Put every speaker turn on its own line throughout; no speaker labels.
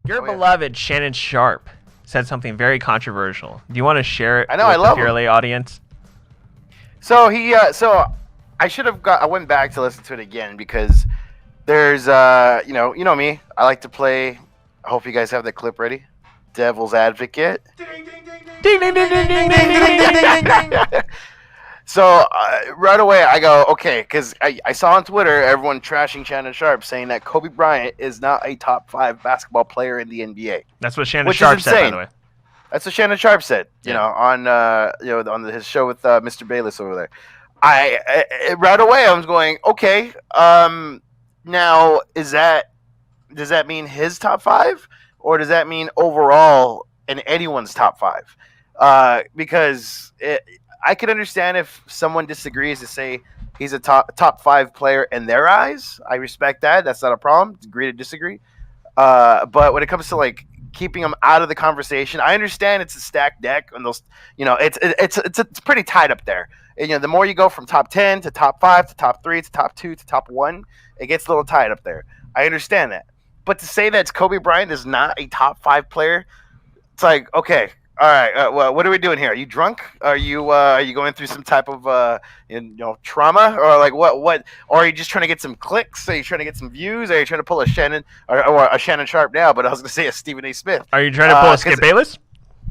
Your beloved Shannon Sharpe said something very controversial. Do you want to share it
I love
the Purely audience?
So I went back to listen to it again because there's you know me. I like to play. I hope you guys have the clip ready. Devil's advocate.
Ding, ding, ding, ding, ding, ding, ding, ding, ding.
So right away I go, okay, because I saw on Twitter everyone trashing Shannon Sharpe saying that Kobe Bryant is not a top 5 basketball player in the NBA.
That's what Shannon Sharpe said, by the way.
That's what Shannon Sharpe said, on his show with Mr. Bayless over there. Right away I was going, okay, now does that mean his top 5, or does that mean overall in anyone's top 5? Because I could understand if someone disagrees to say he's a top 5 player in their eyes. I respect that. That's not a problem. Agree to disagree. But when it comes to like keeping him out of the conversation, I understand it's a stacked deck, and those, it's pretty tight up there. And, the more you go from top 10 to top 5 to top 3 to top 2 to top 1, it gets a little tight up there. I understand that. But to say that Kobe Bryant is not a top 5 player, it's like, okay. All right. Well, what are we doing here? Are you drunk? Are you going through some type of trauma, or like what? Or are you just trying to get some clicks? Are you trying to get some views? Are you trying to pull a Shannon or a Shannon Sharpe now? But I was going to say a Stephen A. Smith.
Are you trying to pull a Skip Bayless?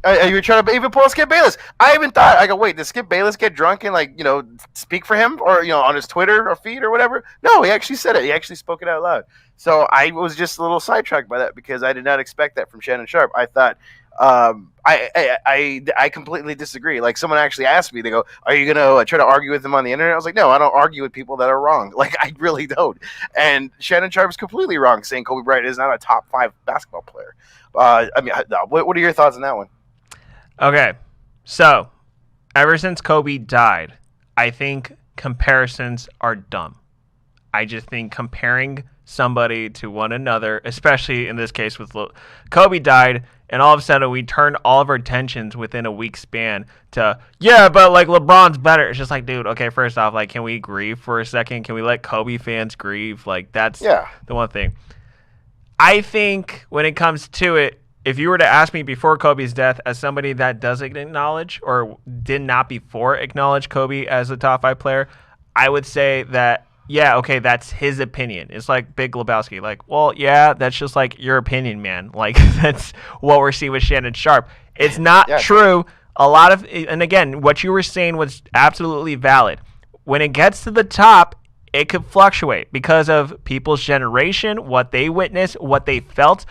Are you trying to even pull a Skip Bayless? I even thought, I go, wait, did Skip Bayless get drunk and speak for him, or on his Twitter or feed or whatever? No, he actually said it. He actually spoke it out loud. So I was just a little sidetracked by that because I did not expect that from Shannon Sharpe. I thought. I completely disagree. Like, someone actually asked me, they go, are you going to try to argue with him on the internet? I was like, no, I don't argue with people that are wrong. Like, I really don't. And Shannon Sharpe is completely wrong saying Kobe Bryant is not a top 5 basketball player. What are your thoughts on that one?
Okay. So, ever since Kobe died, I think comparisons are dumb. I just think comparing somebody to one another, especially in this case with Kobe died, and all of a sudden we turned all of our attentions within a week span to, but like LeBron's better. It's just like, dude, okay, first off, like, can we grieve for a second? Can we let Kobe fans grieve? Like, that's the one thing. I think when it comes to it, if you were to ask me before Kobe's death, as somebody that doesn't acknowledge or did not before acknowledge Kobe as a top 5 player, I would say that, okay, that's his opinion. It's like Big Lebowski. Like, well, that's just like your opinion, man. Like, that's what we're seeing with Shannon Sharpe. It's not true. A lot of, and again, what you were saying was absolutely valid. When it gets to the top, it could fluctuate because of people's generation, what they witnessed, what they felt,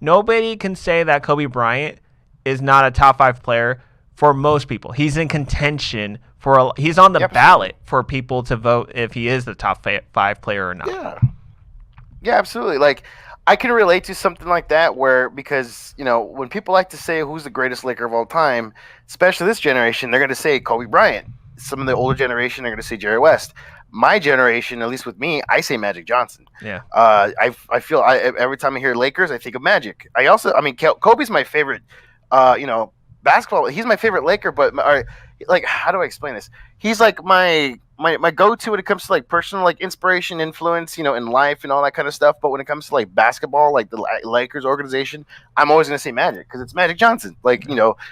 nobody can say that Kobe Bryant is not a top 5 player for most people. He's in contention he's on the ballot for people to vote if he is the top 5 player or not.
Yeah, absolutely. Like, I can relate to something like that because when people like to say who's the greatest Laker of all time, especially this generation, they're going to say Kobe Bryant. Some of the older generation are going to say Jerry West. My generation, at least with me, I say Magic Johnson.
Yeah.
I feel every time I hear Lakers, I think of Magic. Kobe's my favorite, basketball. He's my favorite Laker, but how do I explain this? He's like my go-to when it comes to like personal like inspiration, influence, in life and all that kind of stuff. But when it comes to like basketball, like the Lakers organization, I'm always gonna say Magic because it's Magic Johnson. Like,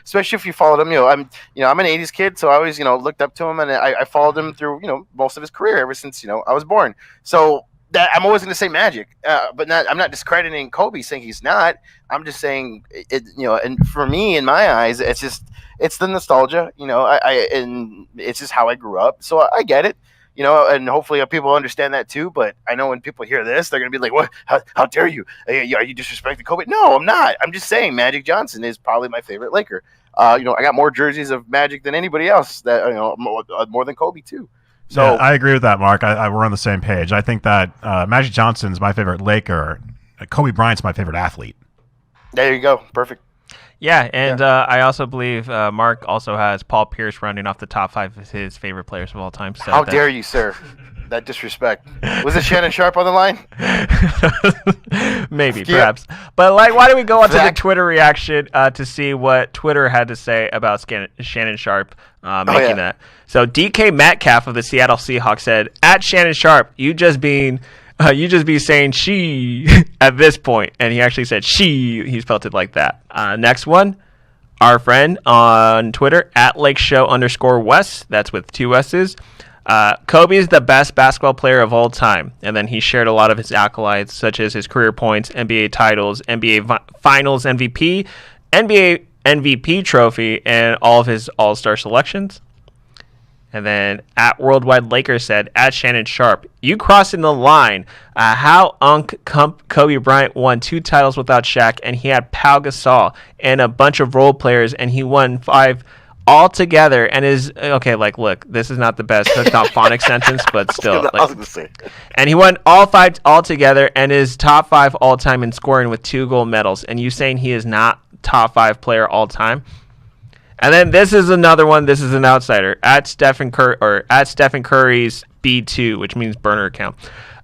especially if you followed him, I'm an '80s kid, so I always looked up to him, and I followed him through most of his career ever since I was born. So that I'm always going to say Magic, but I'm not discrediting Kobe, saying he's not. I'm just saying it, and for me, in my eyes, it's the nostalgia, and it's just how I grew up. So I get it, and hopefully people understand that too. But I know when people hear this, they're going to be like, "What? How dare you? Are you disrespecting Kobe?" No, I'm not. I'm just saying Magic Johnson is probably my favorite Laker. I got more jerseys of Magic than anybody else. That more than Kobe too. So
I agree with that, Mark. We're on the same page. I think that Magic Johnson's my favorite Laker. Kobe Bryant's my favorite athlete.
There you go. Perfect.
Yeah, and I also believe Mark also has Paul Pierce running off the top 5 of his favorite players of all time. So
how dare you, sir? That disrespect. Was it Shannon Sharpe on the line?
Maybe, perhaps. But why don't we go on to the Twitter reaction to see what Twitter had to say about Shannon Sharpe making that. So DK Metcalf of the Seattle Seahawks said, "At Shannon Sharpe, you just being You just be saying she at this point, and he actually said she. He spelled it like that. Next one, our friend on Twitter at @LakeShow_West. That's with 2 S's. Kobe is the best basketball player of all time, and then he shared a lot of his accolades, such as his career points, NBA titles, NBA Finals MVP, NBA MVP trophy, and all of his All-Star selections. And then at Worldwide Lakers said, at Shannon Sharpe, you crossing the line. How Kobe Bryant won 2 titles without Shaq, and he had Pau Gasol and a bunch of role players, and he won 5 all together. And look, this is not the best. That's not phonic sentence, but still.
I was gonna say.
And he won all 5 all together, and is top 5 all time in scoring with 2 gold medals. And you saying he is not top 5 player all time? And then this is another one. This is an outsider at Stephen Curry's B2, which means burner account.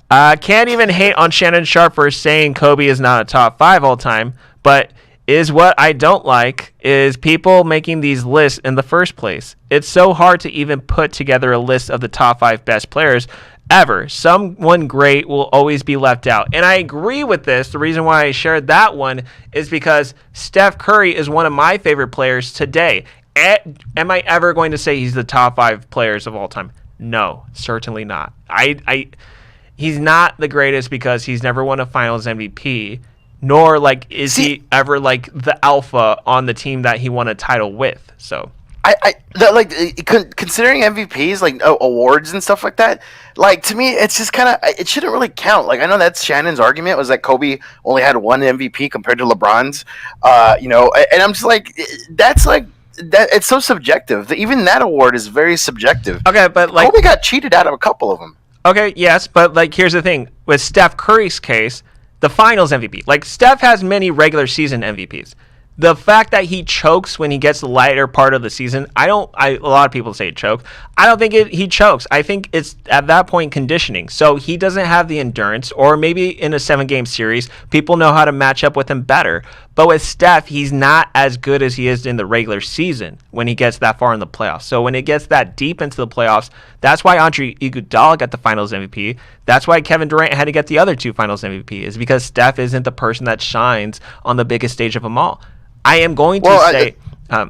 Can't even hate on Shannon Sharpe for saying Kobe is not a top 5 all time, but is what I don't like is people making these lists in the first place. It's so hard to even put together a list of the top 5 best players ever. Someone great will always be left out. And I agree with this. The reason why I shared that one is because Steph Curry is one of my favorite players today. Am I ever going to say he's the top 5 players of all time? No, certainly not. He's not the greatest because he's never won a Finals MVP, nor is he ever the alpha on the team that he won a title with. So
considering MVPs, awards and stuff like that, to me, it's just kind of, it shouldn't really count. I know that's Shannon's argument was that Kobe only had 1 MVP compared to LeBron's, and I'm just that it's so subjective. Even that award is very subjective.
Okay, but
Kobe got cheated out of a couple of them.
Okay, yes, but here's the thing with Steph Curry's case, the Finals MVP. Steph has many regular season MVPs. The fact that he chokes when he gets the lighter part of the season, a lot of people say choke. I don't think he chokes. I think it's at that point conditioning. So he doesn't have the endurance, or maybe in a 7-game series, people know how to match up with him better. But with Steph, he's not as good as he is in the regular season when he gets that far in the playoffs. So when it gets that deep into the playoffs, that's why Andre Iguodala got the Finals MVP. That's why Kevin Durant had to get the other 2 Finals MVP, is because Steph isn't the person that shines on the biggest stage of them all. I am going to say...
no,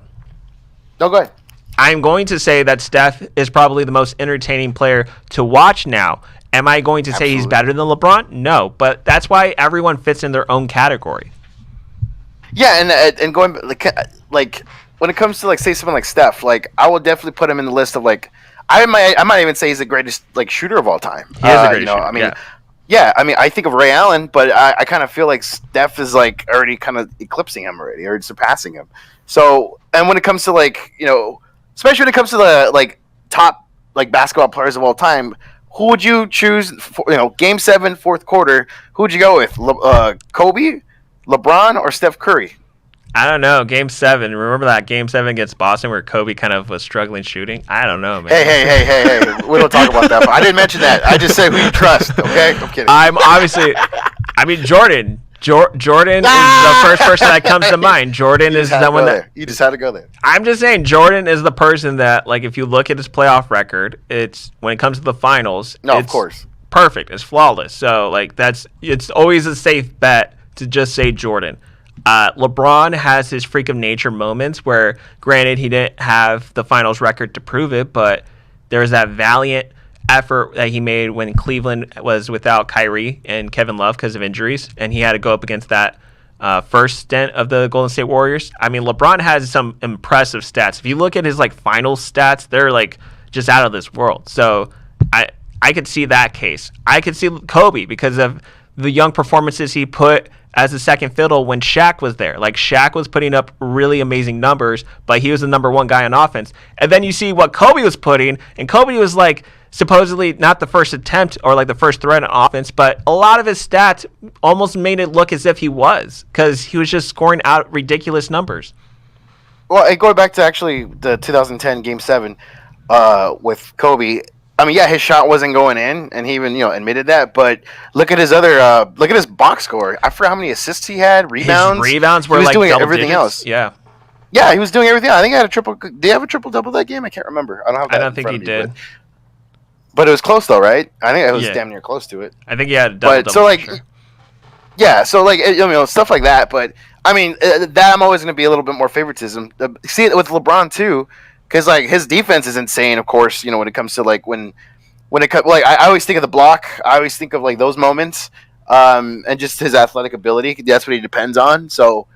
go ahead.
I'm going to say that Steph is probably the most entertaining player to watch now. Am I going to say he's better than LeBron? No, but that's why everyone fits in their own category.
Yeah, and going when it comes to say someone like Steph, I will definitely put him in the list of I might even say he's the greatest shooter of all time.
He is the greatest shooter.
Yeah, I think of Ray Allen, but I kind of feel like Steph is already kind of eclipsing him already, or surpassing him. So, and when it comes to especially when it comes to the top basketball players of all time, who would you choose? Game 7, 4th quarter, who would you go with? Kobe, LeBron, or Steph Curry?
I don't know. Game 7. Remember that Game 7 against Boston where Kobe kind of was struggling shooting? I don't know, man.
Hey. We don't talk about that. But I didn't mention that. I just say who you trust, okay? I'm kidding.
Jordan. Jordan is the first person that comes to mind. Jordan is someone that...
You just had to go there.
I'm just saying, Jordan is the person that, if you look at his playoff record, it's when it comes to the finals,
of course,
perfect. It's flawless. So, it's always a safe bet to just say Jordan. LeBron has his freak of nature moments where, granted, he didn't have the finals record to prove it, but there's that valiant effort that he made when Cleveland was without Kyrie and Kevin Love because of injuries, and he had to go up against that first stint of the Golden State Warriors. LeBron has some impressive stats. If you look at his final stats, they're just out of this world. So I could see that case. I could see Kobe because of the young performances he put as a second fiddle when Shaq was there. Shaq was putting up really amazing numbers, but he was the number 1 guy on offense. And then you see what Kobe was putting, and Kobe was supposedly not the first attempt or the first threat on offense, but a lot of his stats almost made it look as if he was, because he was just scoring out ridiculous numbers.
Well, and going back to actually the 2010 Game 7 with Kobe, his shot wasn't going in, and he even admitted that. But look at his look at his box score. I forgot how many assists he had, rebounds.
His rebounds were
he was doing
double
everything
digits.
else. Yeah, he was doing everything. I think he had a triple. Did he have a triple double that game? I can't remember. I don't have that.
I don't think he did.
But it was close though, right? I think it was damn near close to it.
I think he had a double.
So like, yeah, so like stuff like that. But I mean, that I'm always going to be a little bit more favoritism. See it with LeBron too, because like his defense is insane. Of course, when it comes to like when it comes like I always think of the block. I always think of like those moments, and just his athletic ability. That's what he depends on. So,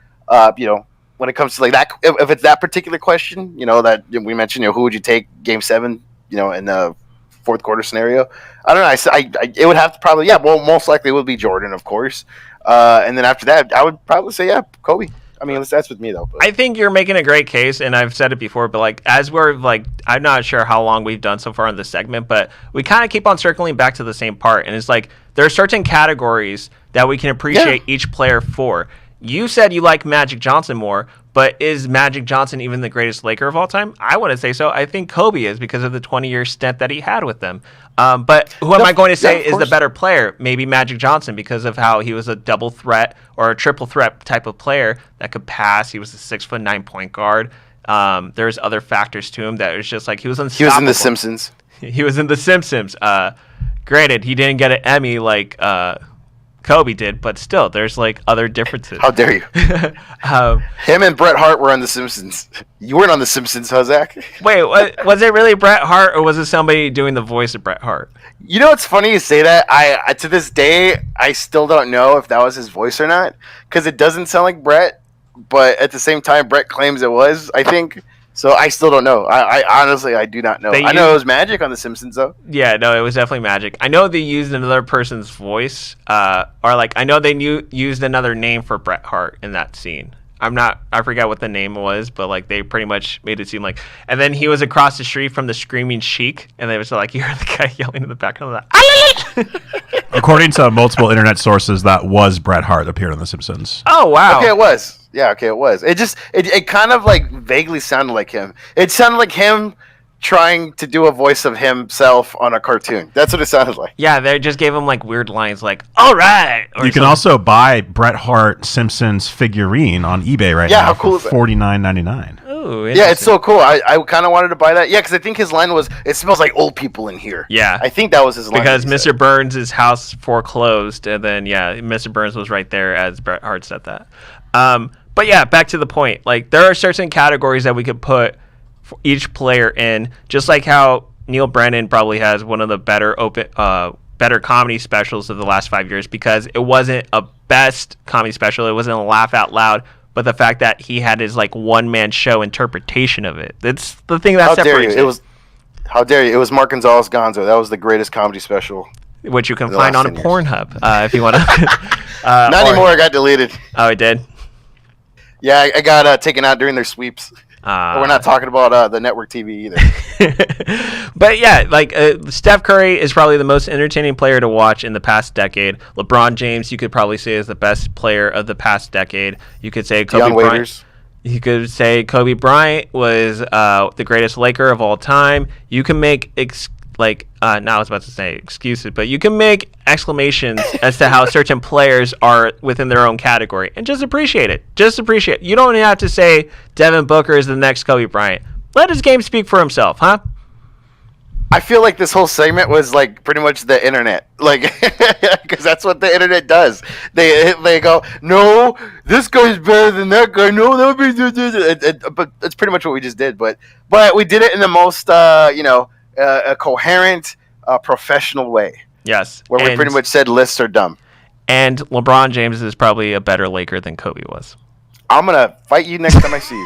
when it comes to like that, if it's that particular question, that we mentioned, who would you take Game 7, in the fourth quarter scenario? I don't know. It would have to probably, most likely it would be Jordan, of course. And then after that, I would probably say, Kobe. I mean, that's with me though. But.
I think you're making a great case, and I've said it before, but like as we're like, I'm not sure how long we've done so far in this segment, but we kind of keep on circling back to the same part, and it's like there are certain categories that we can appreciate each player for. You said you like Magic Johnson more, but is Magic Johnson even the greatest Laker of all time? I wouldn't say so. I think Kobe is because of the 20-year stint that he had with them. But who am I going to say is the better player? Maybe Magic Johnson because of how he was a double threat or a triple threat type of player that could pass. He was a 6'9" point guard. There's other factors to him that was just like he was unstoppable.
He was in The Simpsons.
He was in The Simpsons. Granted, he didn't get an Emmy like Kobe did, but still, there's like other differences.
How dare you? Him and Bret Hart were on The Simpsons. You weren't on The Simpsons, huh, Zach?
Wait, was it really Bret Hart, or was it somebody doing the voice of Bret Hart?
It's funny you say that. I to this day, I still don't know if that was his voice or not, because it doesn't sound like Bret, but at the same time, Bret claims it was, I think. So I still don't know. I honestly, I do not know. I know it was Magic on The Simpsons, though. Yeah,
no, it was definitely Magic. I know they used another person's voice, or like I know they used another name for Bret Hart in that scene. I forgot what the name was, but like they pretty much made it seem like. And then he was across the street from the Screaming Sheik, and they was like, you heard the guy yelling in the background of that.
According to multiple internet sources, that was Bret Hart appeared on The Simpsons.
Oh wow.
Okay, it was. Yeah, okay, it was. It kind of like vaguely sounded like him. It sounded like him trying to do a voice of himself on a cartoon. That's what it sounded like.
Yeah, they just gave him like weird lines like, all right.
You can also buy Bret Hart Simpsons figurine on eBay now
how cool
for $49.99.
Oh,
yeah, it's so cool. I kind of wanted to buy that. Yeah, because I think his line was, "It smells like old people in here."
Yeah.
I think that was his line.
Because Mr. Burns' house foreclosed, and then, Mr. Burns was right there as Bret Hart said that. But yeah, back to the point. Like, there are certain categories that we could put for each player in, just like how Neil Brennan probably has one of the better comedy specials of the last 5 years, because it wasn't a best comedy special. It wasn't a laugh out loud, but the fact that he had his like one-man show interpretation of it. It's the thing that separates it.
How dare you? It was Mark Gonzales Gonzo. That was the greatest comedy special.
Which you can find on Pornhub if you want to.
Not anymore. It got deleted.
Oh, it did?
Yeah, I got taken out during their sweeps. We're not talking about the network TV either.
But yeah, like Steph Curry is probably the most entertaining player to watch in the past decade. LeBron James, you could probably say, is the best player of the past decade. You could say Kobe Bryant. You could say Kobe Bryant was the greatest Laker of all time. You can make now I was about to say excuses, but you can make exclamations as to how certain players are within their own category, and just appreciate it. Just appreciate it. You don't have to say Devin Booker is the next Kobe Bryant. Let his game speak for himself, huh?
I feel like this whole segment was like pretty much the internet, like, because that's what the internet does. They go, no, this guy's better than that guy. No, that would be but it's pretty much what we just did. But we did it in the most a coherent, professional way.
Yes.
Where we pretty much said lists are dumb.
And LeBron James is probably a better Laker than Kobe was.
I'm going to fight you next time I see you.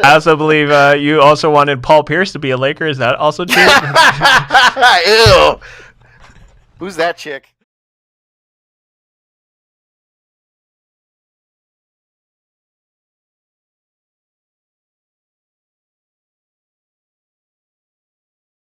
I also believe you also wanted Paul Pierce to be a Laker. Is that also true?
Ew. Who's that chick?